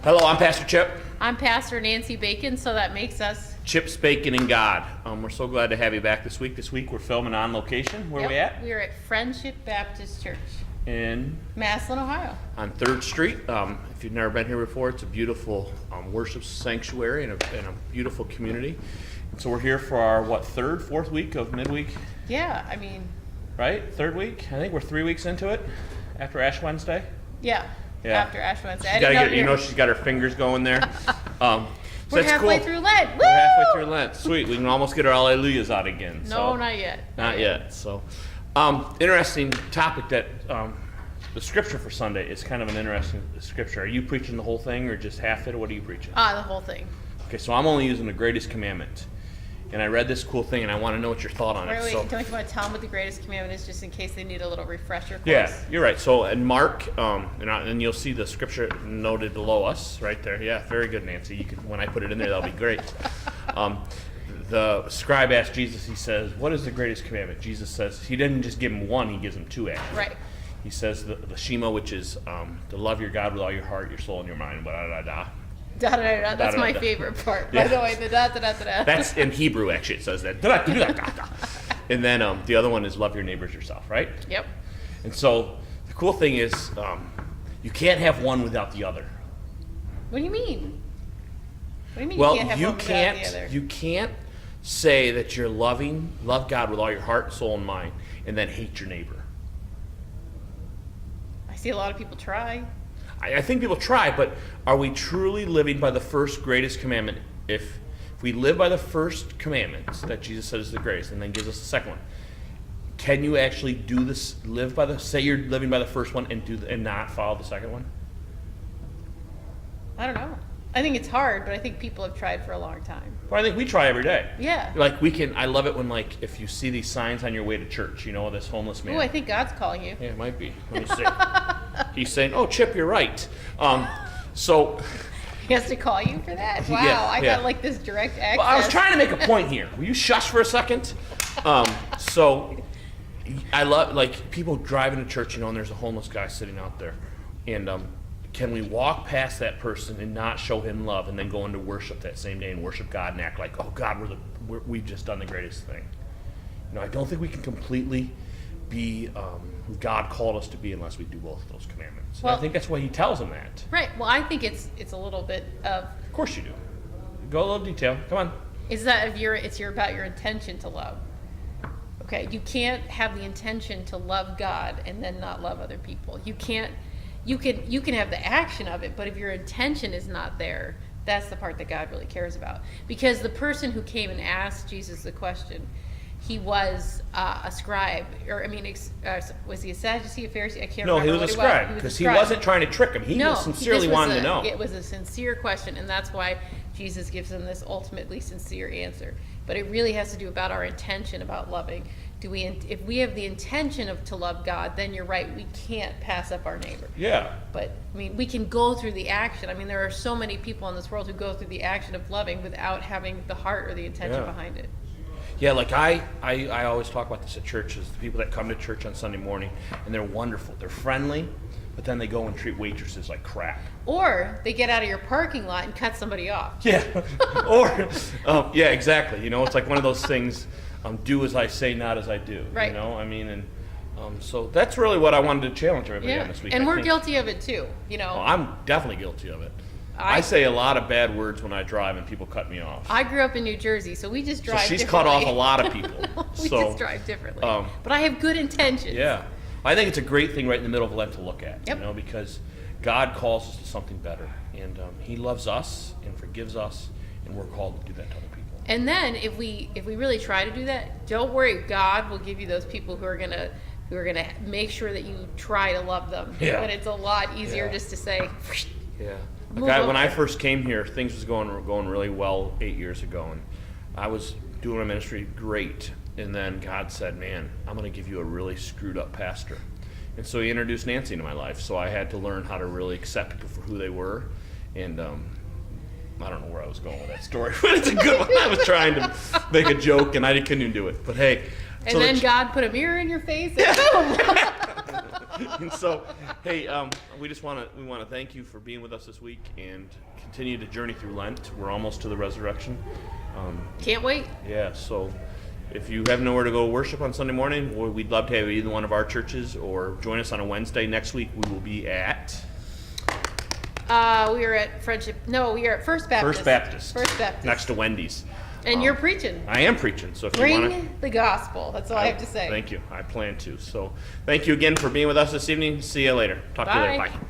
Hello, I'm Pastor Chip. I'm Pastor Nancy Bacon, so that makes us Chip's Bacon and God. We're so glad to have you back this week. This week we're filming on location. Where are we at? We're at Friendship Baptist Church In Massillon, Ohio. On 3rd Street. If you've never been here before, it's a beautiful worship sanctuary and a beautiful community. And so we're here for our, fourth week of midweek? Yeah, I mean... Right? Third week? I think we're 3 weeks into it after Ash Wednesday. Yeah. After Ash Wednesday. She's got her fingers going there. So we're halfway through Lent. Woo! We're halfway through Lent. Sweet. We can almost get our Alleluias out again. No, not yet. Not yet. So, interesting topic that the scripture for Sunday is kind of an interesting scripture. Are you preaching the whole thing or just half it, or what are you preaching? The whole thing. Okay, so I'm only using the greatest commandment. And I read this cool thing, and I want to know what your thought on it. Wait, don't you want to tell them what the greatest commandment is, just in case they need a little refresher course? Yeah, you're right. So in Mark, and you'll see the scripture noted below us, right there. Yeah, very good, Nancy. You can, when I put it in there, that'll be great. The scribe asked Jesus, he says, what is the greatest commandment? Jesus says, he didn't just give him one, he gives him two, actually. Right. He says the Shema, which is to love your God with all your heart, your soul, and your mind, da-da-da-da. Da-da-da-da. That's my favorite part. By the way, the da-da-da-da-da. That's in Hebrew, actually, it says that. Da-da-da-da-da. And then the other one is love your neighbors yourself, right? Yep. And so the cool thing is you can't have one without the other. What do you mean? What do you mean Well, you can't have one without the other? You can't say that you're love God with all your heart, soul, and mind, and then hate your neighbor. I see a lot of people try. I think people try, but are we truly living by the first greatest commandment? If we live by the first commandment that Jesus said is the greatest, and then gives us the second one, can you actually do this? Say you're living by the first one and not follow the second one? I don't know. I think it's hard, but I think people have tried for a long time. Well, I think we try every day. Yeah. I love it when, if you see these signs on your way to church, this homeless man. Oh, I think God's calling you. Yeah, it might be. Let me see. He's saying, oh, Chip, you're right. So... He has to call you for that? Wow, Yeah, I got this direct access. Well, I was trying to make a point here. Will you shush for a second? So I love, people driving to church, and there's a homeless guy sitting out there. And can we walk past that person and not show him love and then go into worship that same day and worship God and act like, oh, God, we've just done the greatest thing? I don't think we can completely be who God called us to be unless we do both of those commandments. Well, I think that's why he tells them that. Right. Well, I think it's a little bit of... Of course you do. Go a little detail. Come on. Is that it's about your intention to love. Okay, you can't have the intention to love God and then not love other people. You can't... You can have the action of it, but if your intention is not there, that's the part that God really cares about. Because the person who came and asked Jesus the question, he was a scribe, was he a Sadducee, a Pharisee? I can't remember. No, he was a scribe, because he wasn't trying to trick him. He sincerely wanted to know. It was a sincere question, and that's why Jesus gives him this ultimately sincere answer. But it really has to do about our intention about loving. If we have the intention to love God, then you're right, we can't pass up our neighbor. Yeah. But, we can go through the action. There are so many people in this world who go through the action of loving without having the heart or the intention behind it. Yeah, I always talk about this at churches, the people that come to church on Sunday morning, and they're wonderful. They're friendly, but then they go and treat waitresses like crap. Or they get out of your parking lot and cut somebody off. Yeah. Yeah, exactly. It's like one of those things, do as I say, not as I do. Right. So that's really what I wanted to challenge everybody on this week. And we're guilty of it too, I'm definitely guilty of it. I say a lot of bad words when I drive and people cut me off. I grew up in New Jersey, so we just drive differently. So she's cut off a lot of people. We just drive differently. But I have good intentions. Yeah. I think it's a great thing right in the middle of Lent to look at, Yep. Because God calls us to something better. And he loves us and forgives us, and we're called to do that to other people. And then if we really try to do that, don't worry, God will give you those people who are gonna make sure that you try to love them. Yeah. But it's a lot easier just to say, yeah. When I first came here, things was going really well 8 years ago, and I was doing my ministry great. And then God said, man, I'm going to give you a really screwed up pastor. And so he introduced Nancy into my life. So I had to learn how to really accept people for who they were. And I don't know where I was going with that story, but it's a good one. I was trying to make a joke, and I couldn't even do it. But hey. And then God put a mirror in your face, and boom! And so, hey, we want to thank you for being with us this week and continue to journey through Lent. We're almost to the resurrection. Can't wait. Yeah, so if you have nowhere to go worship on Sunday morning, we'd love to have either one of our churches or join us on a Wednesday. Next week we will be at We are at Friendship. No, we are at First Baptist. First Baptist. Next to Wendy's. And you're preaching. I am preaching. So if you want to Bring the gospel. That's all I have to say. Thank you. I plan to. So thank you again for being with us this evening. See you later. Talk to you later. Bye. Bye.